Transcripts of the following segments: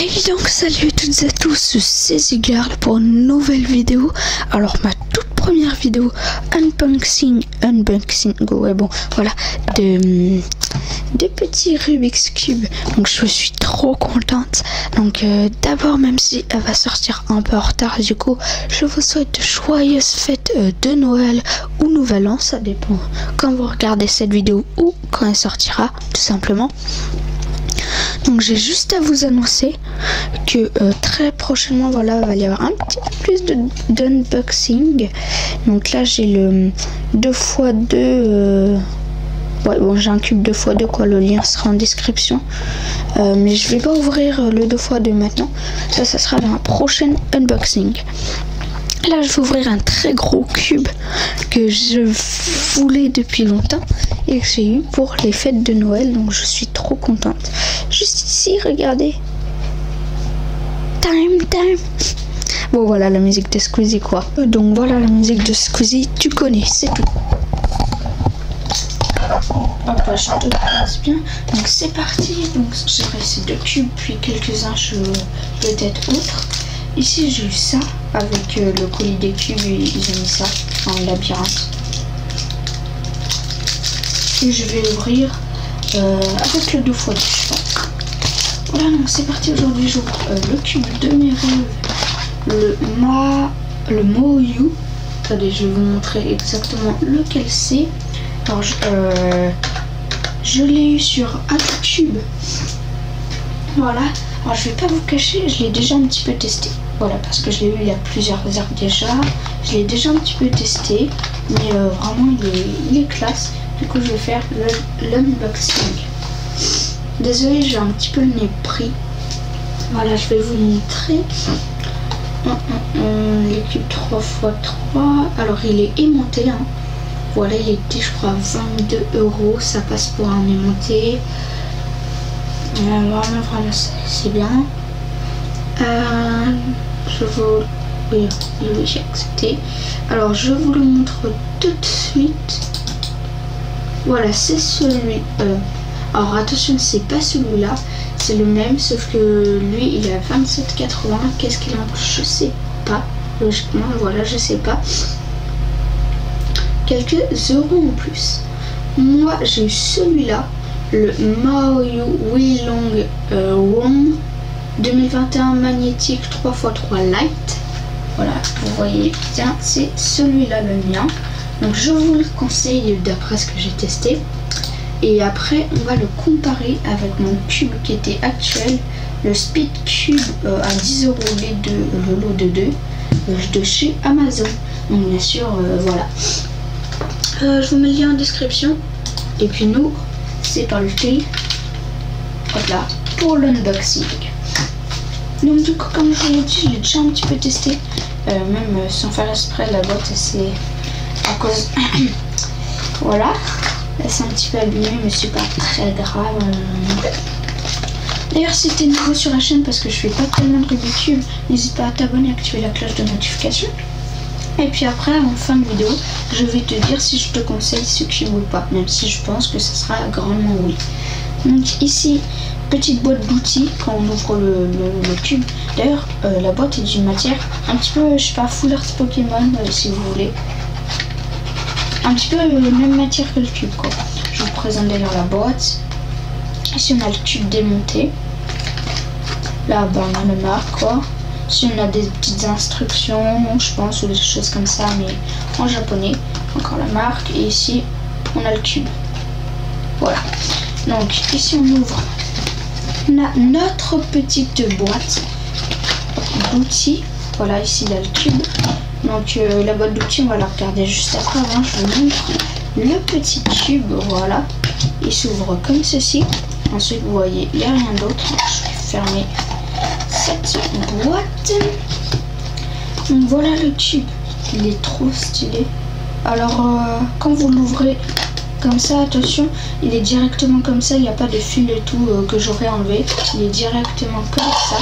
Hey donc salut à toutes et à tous, c'est Zigard pour une nouvelle vidéo. Alors ma toute première vidéo unboxing, ouais bon voilà, de petits Rubik's Cube. Donc je suis trop contente. Donc d'abord, même si elle va sortir un peu en retard, du coup je vous souhaite de joyeuses fêtes de Noël ou Nouvel An, ça dépend quand vous regardez cette vidéo ou quand elle sortira tout simplement. Donc j'ai juste à vous annoncer que très prochainement, voilà, il va y avoir un petit peu plus d'unboxing. Donc là j'ai le 2x2 ouais bon, j'ai un cube 2x2 quoi, le lien sera en description, mais je vais pas ouvrir le 2x2 maintenant, ça sera dans un prochain unboxing. Là, je vais ouvrir un très gros cube que je voulais depuis longtemps et que j'ai eu pour les fêtes de Noël. Donc, je suis trop contente. Juste ici, regardez. Time. Bon, voilà la musique de Squeezie, quoi. Donc, voilà la musique de Squeezie. Tu connais, c'est tout. Hop, je te place bien. Donc, c'est parti. Donc, j'ai réussi 2 cubes, puis quelques-uns, peut-être autres. Ici j'ai eu ça avec le colis des cubes, ils ont mis ça en labyrinthe. Et je vais l'ouvrir avec le 2x2 je pense. Voilà, donc c'est parti. Aujourd'hui j'ouvre le cube de mes rêves, le Moyu. Attendez, je vais vous montrer exactement lequel c'est. Alors je l'ai eu sur Cube. Voilà. Alors je vais pas vous cacher, je l'ai déjà un petit peu testé. Voilà, parce que je l'ai eu il y a plusieurs heures déjà. Je l'ai déjà un petit peu testé, mais vraiment il est classe. Du coup je vais faire l'unboxing. Désolée, j'ai un petit peu le nez pris. Voilà, je vais vous montrer. Les cubes 3x3. Alors il est aimanté, hein. Voilà, il était je crois 22 €. Ça passe pour un aimanté. Voilà, c'est bien. Oui, j'ai accepté. Alors je vous le montre tout de suite. Voilà, c'est celui. Alors attention, c'est pas celui-là, c'est le même, sauf que lui il est à 27,80. Qu'est-ce qu'il a en plus? Je sais pas. Logiquement, voilà, je sais pas. Quelques euros en plus. Moi j'ai eu celui-là, le Maoyu Weilong Wong 2021 magnétique 3x3 light. Voilà, vous voyez bien, c'est celui-là le mien. Donc je vous le conseille d'après ce que j'ai testé. Et après on va le comparer avec mon cube qui était actuel, le Speed Cube à 10 € le lot de 2 de chez Amazon. Donc bien sûr, voilà. Je vous mets le lien en description. Et puis nous, c'est parti. Voilà, pour l'unboxing. Donc du coup, comme je vous l'ai dit, je l'ai déjà un petit peu testé, même sans faire exprès. La boîte, c'est à cause voilà, c'est un petit peu abîmé, mais c'est pas très grave. D'ailleurs, si t'es nouveau sur la chaîne, parce que je fais pas tellement de Rubik's Cube, n'hésite pas à t'abonner et activer la cloche de notification. Et puis après, en fin de vidéo, je vais te dire si je te conseille ce cube ou pas, même si je pense que ce sera grandement oui. Donc ici, petite boîte d'outils quand on ouvre le cube. D'ailleurs, la boîte est d'une matière un petit peu, je sais pas, Full Art Pokémon, si vous voulez. Un petit peu même matière que le cube, quoi. Je vous présente d'ailleurs la boîte. Ici, on a le cube démonté. Là, ben, on a le marque, quoi. Ici, on a des petites instructions, je pense, ou des choses comme ça, mais en japonais. Encore la marque. Et ici, on a le cube. Voilà. Donc, ici, on ouvre. On a notre petite boîte d'outils. Voilà, ici il y a le cube. Donc la boîte d'outils, on va la regarder juste après. Avant, je vous montre le petit cube. Voilà, il s'ouvre comme ceci. Ensuite, vous voyez, il n'y a rien d'autre. Je vais fermer cette boîte. Donc voilà le cube. Il est trop stylé. Alors, quand vous l'ouvrez comme ça, attention, il est directement comme ça, il n'y a pas de fil et tout que j'aurais enlevé. Il est directement comme ça.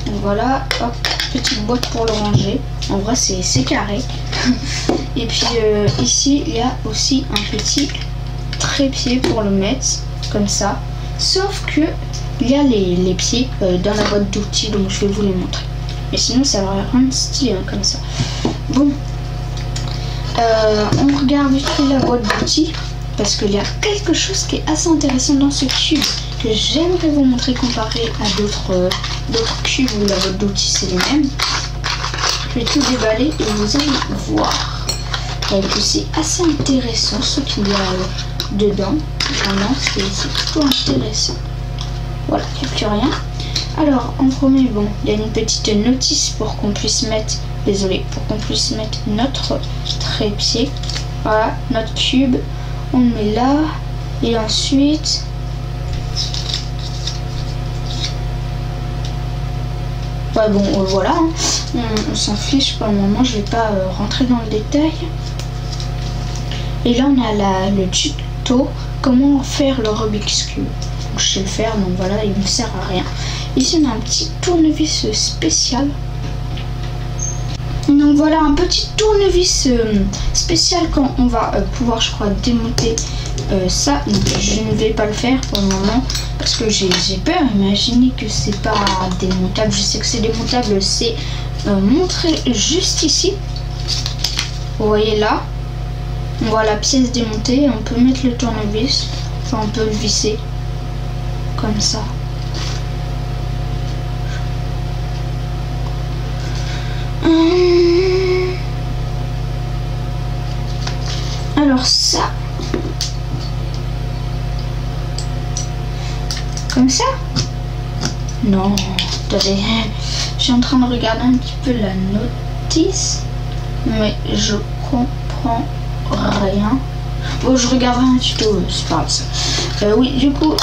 Donc voilà, hop, petite boîte pour le ranger. En vrai, c'est carré. Et puis ici, il y a aussi un petit trépied pour le mettre, comme ça. Sauf que il y a les pieds dans la boîte d'outils, donc je vais vous les montrer. Mais sinon ça va rendre stylé hein, comme ça. Bon, on regarde vite fait la boîte d'outils parce qu'il y a quelque chose qui est assez intéressant dans ce cube que j'aimerais vous montrer comparé à d'autres cubes où la boîte d'outils c'est les mêmes. Je vais tout déballer et vous allez voir que c'est assez intéressant ce qu'il y a dedans. Vraiment, c'est plutôt intéressant. Voilà, il n'y a plus rien. Alors, en premier, bon, il y a une petite notice pour qu'on puisse mettre, désolé, pour qu'on puisse mettre notre trépied. Voilà, notre cube. On le met là. Et ensuite, ouais, bon, voilà, hein. On s'en fiche pour le moment, je vais pas rentrer dans le détail. Et là, on a le tuto, comment faire le Rubik's Cube. Donc, je sais le faire, donc voilà, il ne me sert à rien. Ici, on a un petit tournevis spécial. Donc voilà, un petit tournevis spécial quand on va pouvoir, je crois, démonter ça. Donc, je ne vais pas le faire pour le moment parce que j'ai peur. Imaginez que c'est pas démontable. Je sais que c'est démontable, c'est montré juste ici. Vous voyez là, on voit la pièce démontée. On peut mettre le tournevis, enfin on peut le visser comme ça. Alors ça, comme ça? Non, attendez, je suis en train de regarder un petit peu la notice, mais je comprends rien. Bon, je regarderai un tuto, c'est pas grave ça. Oui, du coup,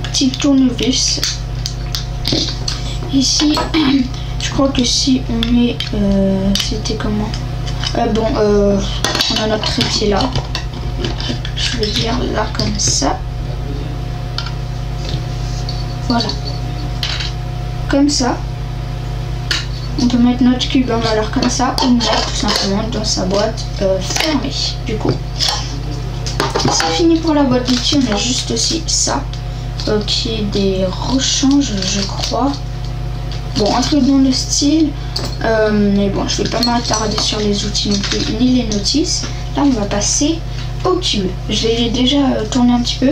petit tournevis. Ici, je crois que si on met, c'était comment? Bon, on a notre trépied là. Je vais dire là comme ça. Voilà. Comme ça. On peut mettre notre cube en valeur comme ça ou mettre tout simplement dans sa boîte fermée. Du coup, c'est fini pour la boîte d'outils. On a juste aussi ça qui est des rechanges, je crois. Bon, un truc dans le style, mais bon, je vais pas m'attarder sur les outils non plus, ni les notices. Là, on va passer au cube. Je l'ai déjà tourné un petit peu.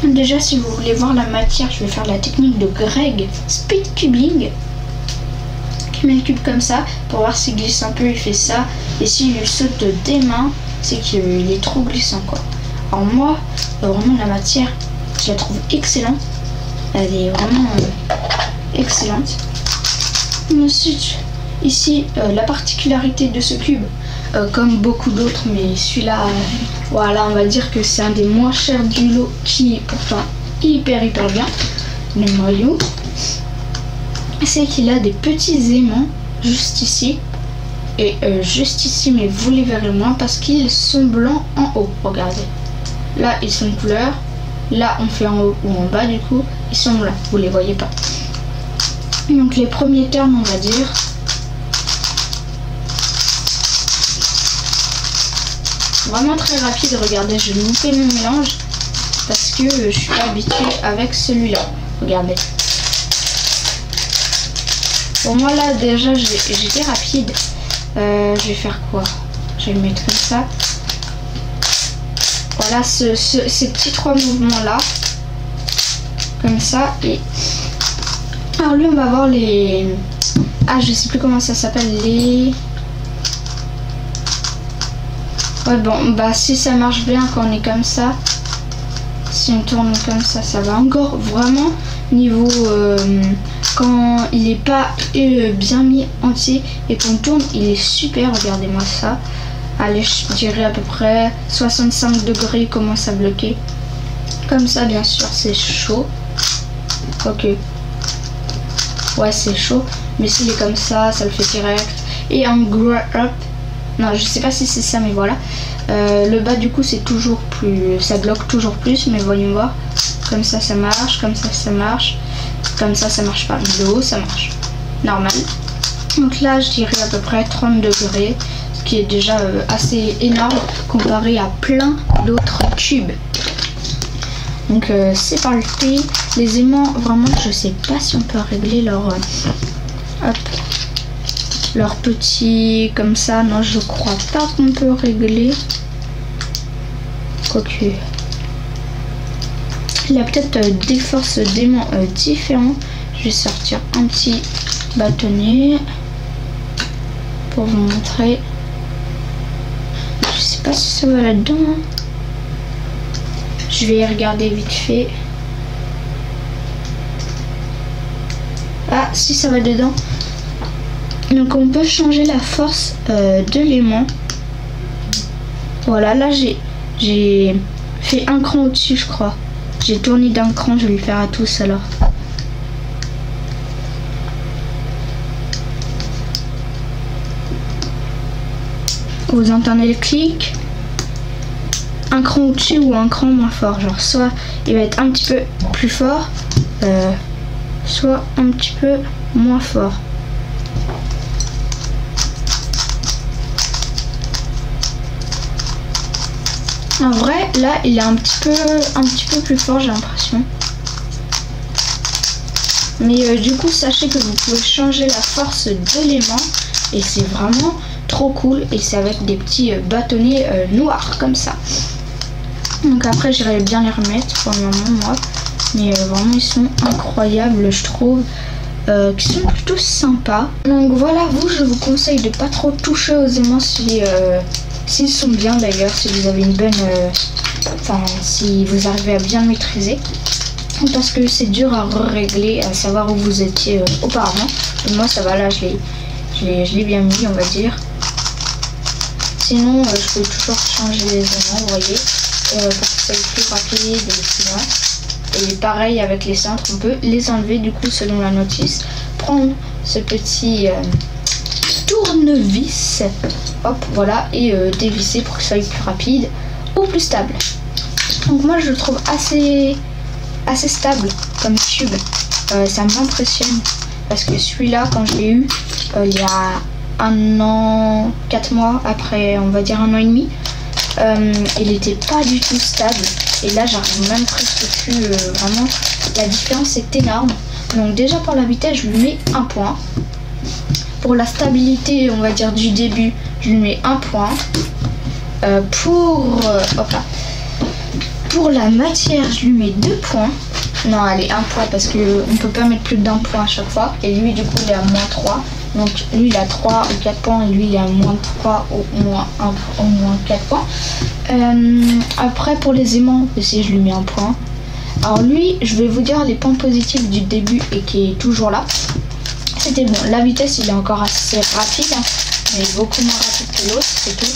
Déjà, si vous voulez voir la matière, je vais faire la technique de Greg Speed Cubing. Qui met le cube comme ça, pour voir s'il glisse un peu, il fait ça. Et s'il lui saute des mains, c'est qu'il est trop glissant, quoi. Alors moi, vraiment, la matière, je la trouve excellente. Elle est vraiment... excellente. Ensuite, ici, la particularité de ce cube, comme beaucoup d'autres, mais celui-là, voilà, on va dire que c'est un des moins chers du lot, qui est pourtant hyper bien, le noyau, c'est qu'il a des petits aimants juste ici, et juste ici, mais vous les verrez moins parce qu'ils sont blancs en haut, regardez. Là, ils sont couleur, là, on fait en haut ou en bas, du coup, ils sont blancs, vous les voyez pas. Donc les premiers termes, on va dire. Vraiment très rapide, regardez, je vais louper le mélange parce que je suis pas habituée avec celui-là. Regardez. Pour moi là déjà j'étais rapide. Je vais faire quoi? Je vais le mettre comme ça. Voilà ces petits trois mouvements là. Comme ça et... Alors lui on va voir les... Ah je sais plus comment ça s'appelle, les... Ouais bon bah si ça marche bien quand on est comme ça, si on tourne comme ça va encore vraiment niveau quand il n'est pas bien mis entier et qu'on tourne il est super, regardez-moi ça. Allez je dirais à peu près 65 degrés, il commence à bloquer. Comme ça bien sûr c'est chaud. Ok. Ouais c'est chaud, mais s'il est comme ça le fait direct. Et en grow up, non je sais pas si c'est ça mais voilà, le bas du coup c'est toujours plus, ça bloque toujours plus, mais voyons voir. Comme ça ça marche, comme ça marche, comme ça marche pas, mais le haut ça marche normal. Donc là je dirais à peu près 30 degrés, ce qui est déjà assez énorme comparé à plein d'autres cubes. Donc c'est parti. Les aimants, vraiment, je sais pas si on peut régler leur hop, leur petit comme ça. Non, je crois pas qu'on peut régler. Quoique, il y a peut-être des forces d'aimants différents. Je vais sortir un petit bâtonnier pour vous montrer. Je sais pas si ça va là-dedans. Je vais y regarder vite fait. Ah, si, ça va dedans. Donc on peut changer la force de l'aimant. Voilà, là j'ai fait un cran au-dessus, je crois. J'ai tourné d'un cran, je vais le faire à tous alors. Vous entendez le clic? Un cran au-dessus ou un cran moins fort. Genre soit il va être un petit peu plus fort, soit un petit peu moins fort. En vrai, là, il est un petit peu plus fort, j'ai l'impression. Mais du coup, sachez que vous pouvez changer la force de l'aimant et c'est vraiment trop cool. Et c'est avec des petits bâtonnets noirs comme ça. Donc après, j'irai bien les remettre pour le moment, moi. Mais vraiment, ils sont incroyables, je trouve. Qui sont plutôt sympas. Donc voilà, vous, je vous conseille de pas trop toucher aux aimants si s'ils sont bien d'ailleurs, si vous avez une bonne... Enfin, si vous arrivez à bien le maîtriser. Parce que c'est dur à régler, à savoir où vous étiez auparavant. Et moi, ça va, là, je l'ai bien mis, on va dire. Sinon, je peux toujours changer les aimants, vous voyez. Pour que ça soit plus rapide et plus loin. Et pareil avec les cintres, on peut les enlever du coup selon la notice. Prendre ce petit tournevis, hop, voilà, et dévisser pour que ça soit plus rapide ou plus stable. Donc moi je le trouve assez stable comme tube. Ça m'impressionne parce que celui-là, quand je l'ai eu il y a 1 an, 4 mois, après on va dire 1 an et demi, il n'était pas du tout stable. Et là, j'arrive même presque plus. Vraiment, la différence est énorme. Donc déjà pour la vitesse, je lui mets 1 point. Pour la stabilité, on va dire du début, je lui mets 1 point. Pour la matière, je lui mets 2 points. Non, allez, 1 point parce que on peut pas mettre plus d'1 point à chaque fois. Et lui, du coup, il est à moins 3. Donc lui, il a 3 ou 4 points. Et lui, il est à moins 3 ou moins 1 ou moins 4 points. Après, pour les aimants, aussi, je lui mets 1 point. Alors lui, je vais vous dire les points positifs du début et qui est toujours là. C'était bon. La vitesse, il est encore assez rapide, hein, mais beaucoup moins rapide que l'autre, c'est tout.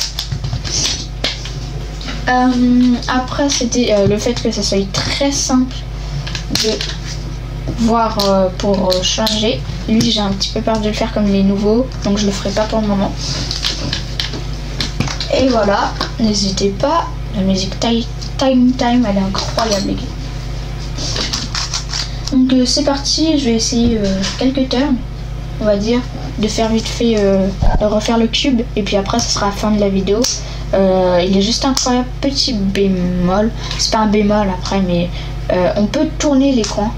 Après, c'était le fait que ça soit très simple de voir pour changer. Lui, j'ai un petit peu peur de le faire comme les nouveaux, donc je le ferai pas pour le moment. Et voilà, n'hésitez pas, la musique Time, elle est incroyable les gars. Donc c'est parti, je vais essayer quelques turns, on va dire, de faire vite fait, de refaire le cube, et puis après ça sera la fin de la vidéo. Il est juste incroyable, petit bémol, c'est pas un bémol après, mais on peut tourner les coins,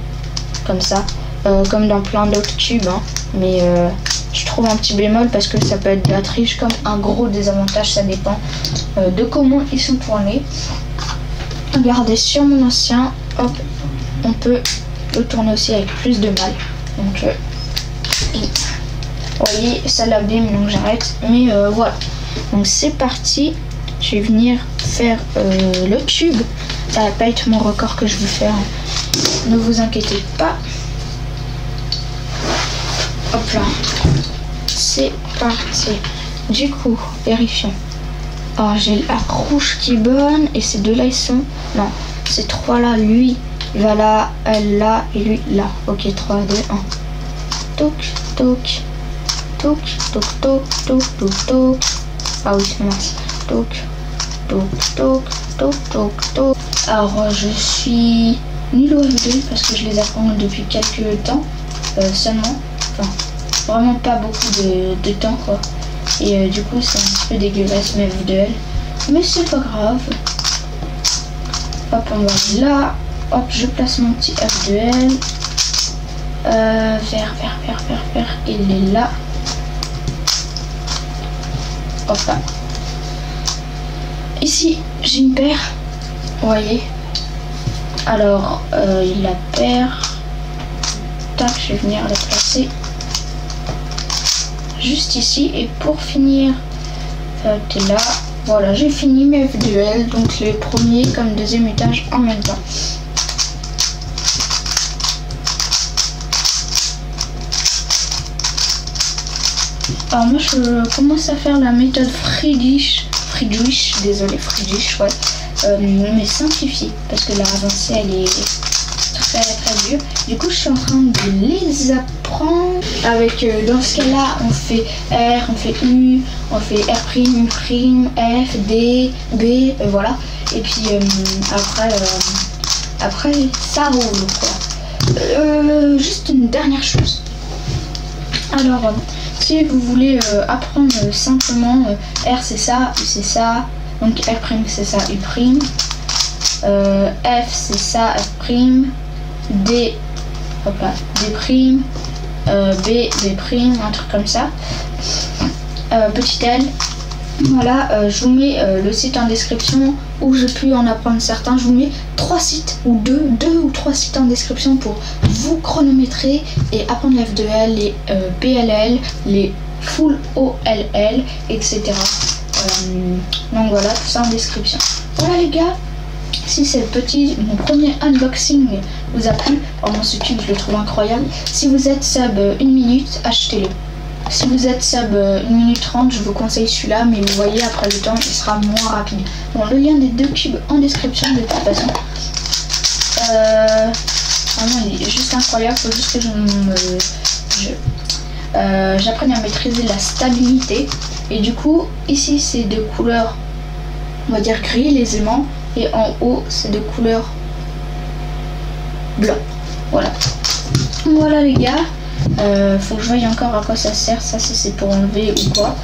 comme ça, comme dans plein d'autres cubes, hein, mais je trouve un petit bémol parce que ça peut être de la triche comme un gros désavantage, ça dépend de comment ils sont tournés. Regardez sur mon ancien, hop, on peut le tourner aussi avec plus de mal. Donc, vous voyez, ça l'abîme, donc j'arrête. Mais voilà, donc c'est parti. Je vais venir faire le cube. Ça va pas être mon record que je veux faire. Ne vous inquiétez pas. Hop là. C'est parti. Du coup, vérifions. Alors j'ai la rouge qui est bonne et ces deux-là ils sont... Non, ces trois-là, lui, il va là, elle là et lui là. Ok, 3, 2, 1. Toc, toc, toc, toc, toc, toc, toc, toc. Ah oui, mince. Toc, toc, toc, toc, toc, toc. Alors je suis nulle au F2 parce que je les apprends depuis quelques temps seulement. Enfin, vraiment pas beaucoup de temps quoi. Et du coup c'est un petit peu dégueulasse mes F2L. Mais c'est pas grave. Hop, on va là. hop, je place mon petit F2L. Vert, il est là. Hop là. Ici, j'ai une paire. Vous voyez. Alors, la paire. Tac, je vais venir la placer juste ici. Et pour finir, t'es là. Voilà, j'ai fini mes F2L. Donc, les premiers comme deuxième étage en même temps. Alors moi je commence à faire la méthode Friedrich, désolé Friedrich, ouais, mais simplifiée parce que la avancée elle est très dure. Du coup je suis en train de les apprendre avec, dans ce cas là on fait R, on fait U, on fait R', U', F, D, B, voilà. Et puis après ça roule quoi. Juste une dernière chose. Alors si vous voulez apprendre simplement R c'est ça, U c'est ça, donc R' c'est ça, U', F c'est ça, F', D, hop là, D', B', un truc comme ça, petit L. Voilà, je vous mets le site en description où je peux en apprendre certains. Je vous mets 3 sites ou 2 ou 3 sites en description pour vous chronométrer et apprendre les F2L, les PLL, les full OLL, etc. Donc voilà, tout ça en description. Voilà les gars, si mon premier unboxing vous a plu, vraiment ce tube je le trouve incroyable. Si vous êtes sub 1 minute, achetez-le. Si vous êtes sub 1 minute 30, je vous conseille celui-là, mais vous voyez, après le temps, il sera moins rapide. Bon, le lien des 2 cubes en description de toute façon. Vraiment, il est juste incroyable. Il faut juste que j'apprenne à maîtriser la stabilité. Et du coup, ici, c'est de couleur, on va dire gris, les aimants. Et en haut, c'est de couleur blanc. Voilà. Voilà les gars. Faut que je voie encore à quoi ça sert. Ça si c'est pour enlever ou quoi,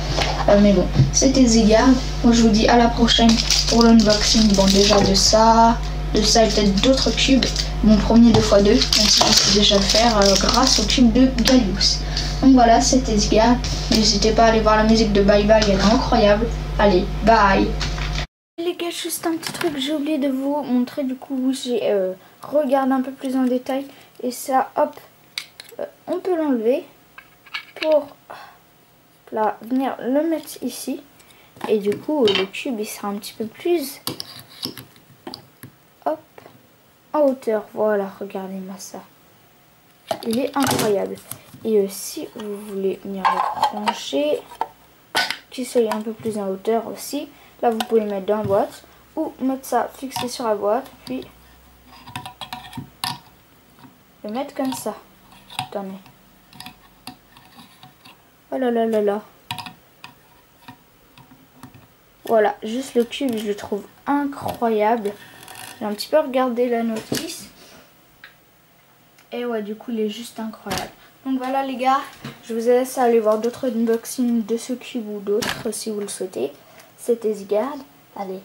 mais bon, c'était Zigard. Moi je vous dis à la prochaine pour l'unboxing. Bon, déjà de ça et peut-être d'autres cubes. Mon premier 2x2, même si je sais déjà le faire grâce au cube de Gallius. Donc voilà, c'était Zigard. N'hésitez pas à aller voir la musique de Bye Bye, elle est incroyable. Allez, bye. Les gars, juste un petit truc, j'ai oublié de vous montrer. Du coup, oui, j'ai regardé un peu plus en détail. Et ça, hop, on peut l'enlever pour là venir le mettre ici. Et du coup, le cube, il sera un petit peu plus, hop, en hauteur. Voilà, regardez-moi ça. Il est incroyable. Et si vous voulez venir le brancher, qu'il soit un peu plus en hauteur aussi, là vous pouvez le mettre dans la boîte ou mettre ça fixé sur la boîte, puis le mettre comme ça. Attendez. Oh là là là là. Voilà, juste le cube, je le trouve incroyable. J'ai un petit peu regardé la notice. Et ouais, du coup, il est juste incroyable. Donc voilà les gars, je vous laisse aller voir d'autres unboxings de ce cube ou d'autres si vous le souhaitez. C'était Zigard. Allez,